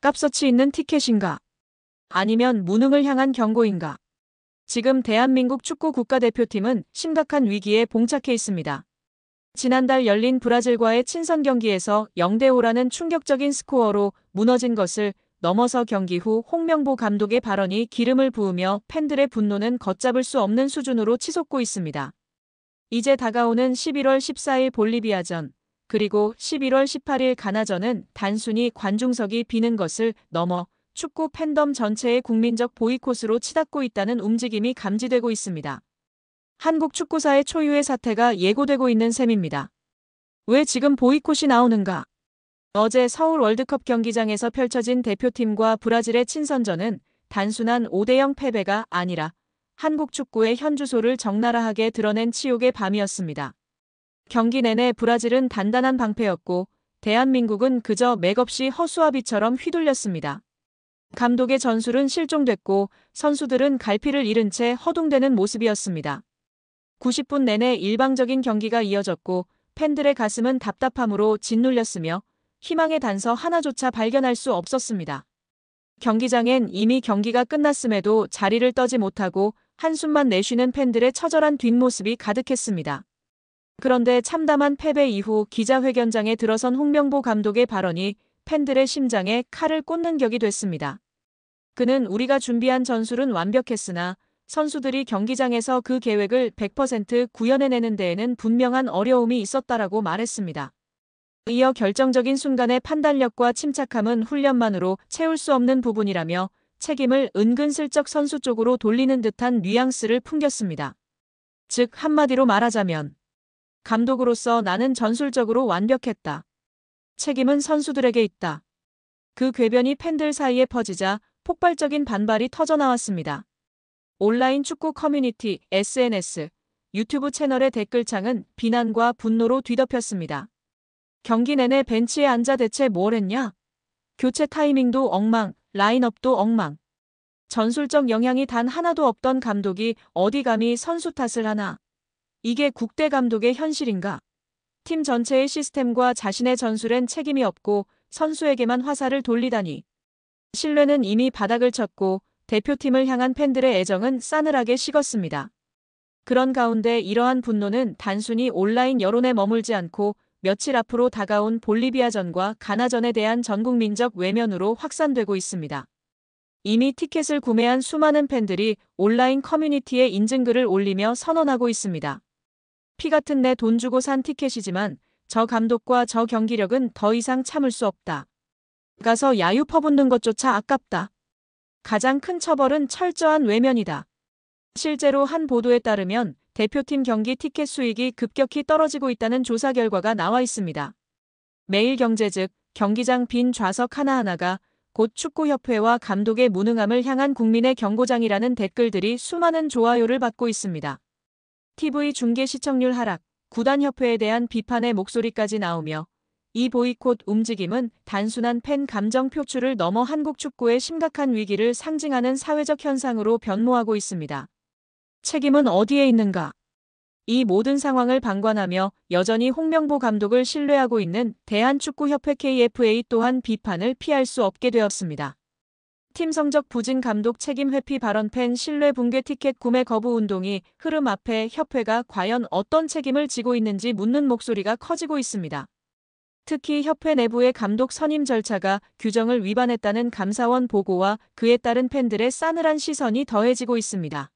값어치 있는 티켓인가? 아니면 무능을 향한 경고인가? 지금 대한민국 축구 국가대표팀은 심각한 위기에 봉착해 있습니다. 지난달 열린 브라질과의 친선 경기에서 0대5라는 충격적인 스코어로 무너진 것을 넘어서 경기 후 홍명보 감독의 발언이 기름을 부으며 팬들의 분노는 걷잡을 수 없는 수준으로 치솟고 있습니다. 이제 다가오는 11월 14일 볼리비아전, 그리고 11월 18일 가나전은 단순히 관중석이 비는 것을 넘어 축구 팬덤 전체의 국민적 보이콧으로 치닫고 있다는 움직임이 감지되고 있습니다. 한국 축구사의 초유의 사태가 예고되고 있는 셈입니다. 왜 지금 보이콧이 나오는가? 어제 서울 월드컵 경기장에서 펼쳐진 대표팀과 브라질의 친선전은 단순한 5대0 패배가 아니라 한국 축구의 현주소를 적나라하게 드러낸 치욕의 밤이었습니다. 경기 내내 브라질은 단단한 방패였고 대한민국은 그저 맥없이 허수아비처럼 휘둘렸습니다. 감독의 전술은 실종됐고 선수들은 갈피를 잃은 채 허둥대는 모습이었습니다. 90분 내내 일방적인 경기가 이어졌고 팬들의 가슴은 답답함으로 짓눌렸으며 희망의 단서 하나조차 발견할 수 없었습니다. 경기장엔 이미 경기가 끝났음에도 자리를 떠지 못하고 한숨만 내쉬는 팬들의 처절한 뒷모습이 가득했습니다. 그런데 참담한 패배 이후 기자회견장에 들어선 홍명보 감독의 발언이 팬들의 심장에 칼을 꽂는 격이 됐습니다. 그는 우리가 준비한 전술은 완벽했으나 선수들이 경기장에서 그 계획을 100% 구현해내는 데에는 분명한 어려움이 있었다라고 말했습니다. 이어 결정적인 순간의 판단력과 침착함은 훈련만으로 채울 수 없는 부분이라며 책임을 은근슬쩍 선수 쪽으로 돌리는 듯한 뉘앙스를 풍겼습니다. 즉 한마디로 말하자면 감독으로서 나는 전술적으로 완벽했다. 책임은 선수들에게 있다. 그 궤변이 팬들 사이에 퍼지자 폭발적인 반발이 터져나왔습니다. 온라인 축구 커뮤니티, SNS, 유튜브 채널의 댓글창은 비난과 분노로 뒤덮였습니다. 경기 내내 벤치에 앉아 대체 뭘 했냐? 교체 타이밍도 엉망, 라인업도 엉망. 전술적 영향이 단 하나도 없던 감독이 어디 감히 선수 탓을 하나? 이게 국대 감독의 현실인가? 팀 전체의 시스템과 자신의 전술엔 책임이 없고 선수에게만 화살을 돌리다니. 신뢰는 이미 바닥을 쳤고 대표팀을 향한 팬들의 애정은 싸늘하게 식었습니다. 그런 가운데 이러한 분노는 단순히 온라인 여론에 머물지 않고 며칠 앞으로 다가온 볼리비아전과 가나전에 대한 전국민적 외면으로 확산되고 있습니다. 이미 티켓을 구매한 수많은 팬들이 온라인 커뮤니티에 인증글을 올리며 선언하고 있습니다. 피 같은 내 돈 주고 산 티켓이지만 저 감독과 저 경기력은 더 이상 참을 수 없다. 가서 야유 퍼붓는 것조차 아깝다. 가장 큰 처벌은 철저한 외면이다. 실제로 한 보도에 따르면 대표팀 경기 티켓 수익이 급격히 떨어지고 있다는 조사 결과가 나와 있습니다. 매일경제 즉 경기장 빈 좌석 하나하나가 곧 축구협회와 감독의 무능함을 향한 국민의 경고장이라는 댓글들이 수많은 좋아요를 받고 있습니다. TV 중계 시청률 하락, 구단협회에 대한 비판의 목소리까지 나오며 이 보이콧 움직임은 단순한 팬 감정 표출을 넘어 한국 축구의 심각한 위기를 상징하는 사회적 현상으로 변모하고 있습니다. 책임은 어디에 있는가? 이 모든 상황을 방관하며 여전히 홍명보 감독을 신뢰하고 있는 대한축구협회 KFA 또한 비판을 피할 수 없게 되었습니다. 팀 성적 부진 감독 책임 회피 발언 팬 신뢰 붕괴 티켓 구매 거부 운동이 흐름 앞에 협회가 과연 어떤 책임을 지고 있는지 묻는 목소리가 커지고 있습니다. 특히 협회 내부의 감독 선임 절차가 규정을 위반했다는 감사원 보고와 그에 따른 팬들의 싸늘한 시선이 더해지고 있습니다.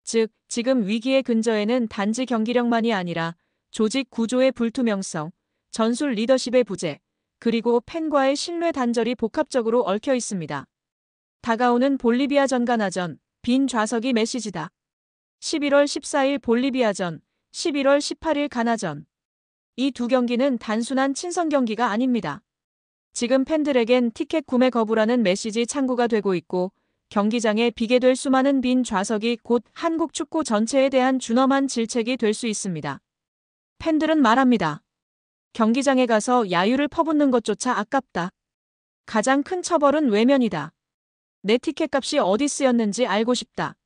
즉, 지금 위기의 근저에는 단지 경기력만이 아니라 조직 구조의 불투명성, 전술 리더십의 부재, 그리고 팬과의 신뢰 단절이 복합적으로 얽혀 있습니다. 다가오는 볼리비아전 가나전, 빈 좌석이 메시지다. 11월 14일 볼리비아전, 11월 18일 가나전. 이 두 경기는 단순한 친선 경기가 아닙니다. 지금 팬들에겐 티켓 구매 거부라는 메시지 창구가 되고 있고 경기장에 비게 될 수많은 빈 좌석이 곧 한국 축구 전체에 대한 준엄한 질책이 될 수 있습니다. 팬들은 말합니다. 경기장에 가서 야유를 퍼붓는 것조차 아깝다. 가장 큰 처벌은 외면이다. 내 티켓값이 어디 쓰였는지 알고 싶다.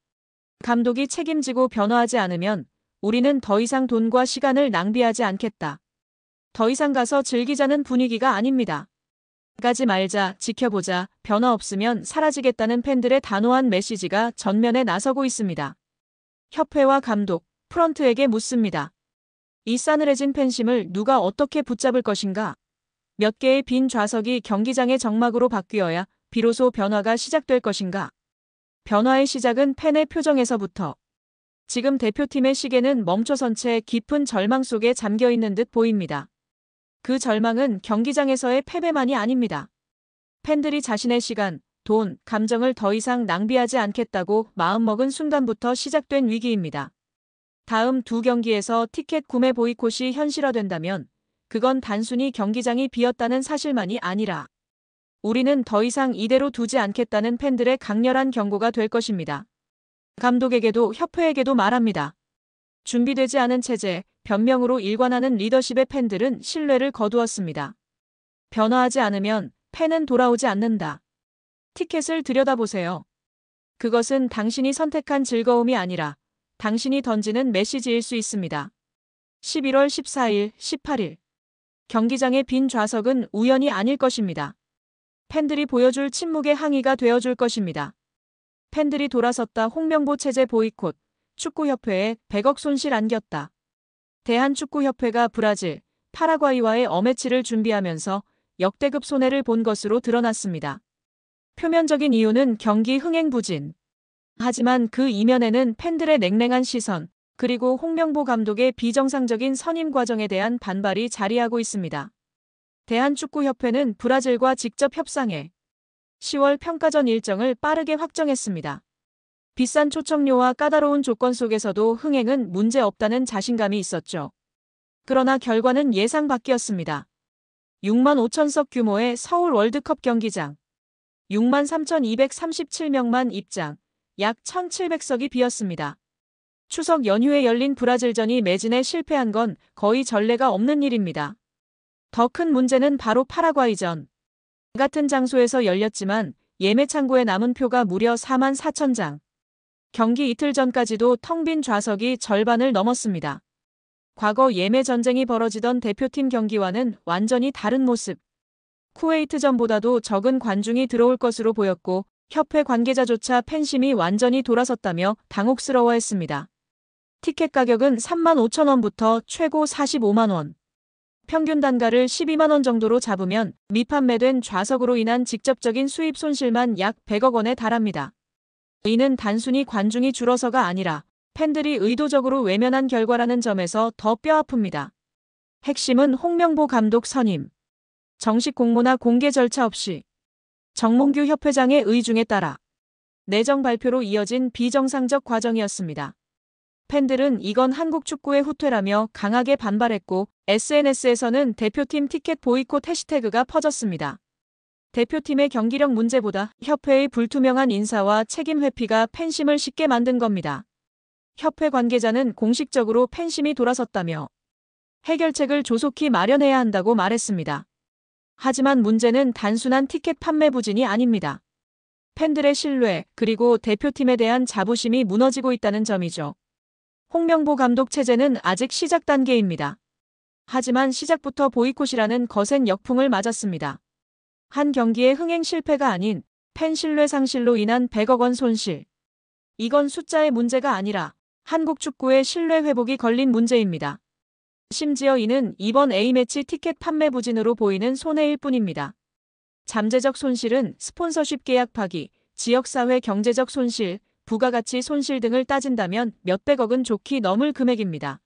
감독이 책임지고 변화하지 않으면 우리는 더 이상 돈과 시간을 낭비하지 않겠다. 더 이상 가서 즐기자는 분위기가 아닙니다. 가지 말자, 지켜보자, 변화 없으면 사라지겠다는 팬들의 단호한 메시지가 전면에 나서고 있습니다. 협회와 감독, 프런트에게 묻습니다. 이 싸늘해진 팬심을 누가 어떻게 붙잡을 것인가? 몇 개의 빈 좌석이 경기장의 정막으로 바뀌어야 비로소 변화가 시작될 것인가? 변화의 시작은 팬의 표정에서부터. 지금 대표팀의 시계는 멈춰선 채 깊은 절망 속에 잠겨 있는 듯 보입니다. 그 절망은 경기장에서의 패배만이 아닙니다. 팬들이 자신의 시간, 돈, 감정을 더 이상 낭비하지 않겠다고 마음먹은 순간부터 시작된 위기입니다. 다음 두 경기에서 티켓 구매 보이콧이 현실화된다면 그건 단순히 경기장이 비었다는 사실만이 아니라 우리는 더 이상 이대로 두지 않겠다는 팬들의 강렬한 경고가 될 것입니다. 감독에게도 협회에게도 말합니다. 준비되지 않은 체제, 변명으로 일관하는 리더십의 팬들은 신뢰를 거두었습니다. 변화하지 않으면 팬은 돌아오지 않는다. 티켓을 들여다보세요. 그것은 당신이 선택한 즐거움이 아니라 당신이 던지는 메시지일 수 있습니다. 11월 14일, 18일. 경기장의 빈 좌석은 우연이 아닐 것입니다. 팬들이 보여줄 침묵의 항의가 되어줄 것입니다. 팬들이 돌아섰다. 홍명보 체제 보이콧. 축구협회에 100억 손실 안겼다. 대한축구협회가 브라질, 파라과이와의 어매치를 준비하면서 역대급 손해를 본 것으로 드러났습니다. 표면적인 이유는 경기 흥행 부진. 하지만 그 이면에는 팬들의 냉랭한 시선, 그리고 홍명보 감독의 비정상적인 선임 과정에 대한 반발이 자리하고 있습니다. 대한축구협회는 브라질과 직접 협상해 10월 평가전 일정을 빠르게 확정했습니다. 비싼 초청료와 까다로운 조건 속에서도 흥행은 문제없다는 자신감이 있었죠. 그러나 결과는 예상 밖이었습니다. 6만 5천석 규모의 서울 월드컵 경기장. 6만 3,237명만 입장, 약 1,700석이 비었습니다. 추석 연휴에 열린 브라질전이 매진에 실패한 건 거의 전례가 없는 일입니다. 더 큰 문제는 바로 파라과이전. 같은 장소에서 열렸지만 예매 창고에 남은 표가 무려 4만 4천 장. 경기 이틀 전까지도 텅 빈 좌석이 절반을 넘었습니다. 과거 예매 전쟁이 벌어지던 대표팀 경기와는 완전히 다른 모습. 쿠웨이트전보다도 적은 관중이 들어올 것으로 보였고 협회 관계자조차 팬심이 완전히 돌아섰다며 당혹스러워했습니다. 티켓 가격은 3만 5천 원부터 최고 45만 원. 평균 단가를 12만 원 정도로 잡으면 미판매된 좌석으로 인한 직접적인 수입 손실만 약 100억 원에 달합니다. 이는 단순히 관중이 줄어서가 아니라 팬들이 의도적으로 외면한 결과라는 점에서 더 뼈아픕니다. 핵심은 홍명보 감독 선임. 정식 공모나 공개 절차 없이 정몽규 협회장의 의중에 따라 내정 발표로 이어진 비정상적 과정이었습니다. 팬들은 이건 한국 축구의 후퇴라며 강하게 반발했고 SNS에서는 대표팀 티켓 보이콧 해시태그가 퍼졌습니다. 대표팀의 경기력 문제보다 협회의 불투명한 인사와 책임 회피가 팬심을 쉽게 만든 겁니다. 협회 관계자는 공식적으로 팬심이 돌아섰다며 해결책을 조속히 마련해야 한다고 말했습니다. 하지만 문제는 단순한 티켓 판매 부진이 아닙니다. 팬들의 신뢰 그리고 대표팀에 대한 자부심이 무너지고 있다는 점이죠. 홍명보 감독 체제는 아직 시작 단계입니다. 하지만 시작부터 보이콧이라는 거센 역풍을 맞았습니다. 한 경기의 흥행 실패가 아닌 팬 신뢰 상실로 인한 100억 원 손실. 이건 숫자의 문제가 아니라 한국 축구의 신뢰 회복이 걸린 문제입니다. 심지어 이는 이번 A매치 티켓 판매 부진으로 보이는 손해일 뿐입니다. 잠재적 손실은 스폰서십 계약 파기, 지역사회 경제적 손실, 부가가치 손실 등을 따진다면 몇백억은 좋게 넘을 금액입니다.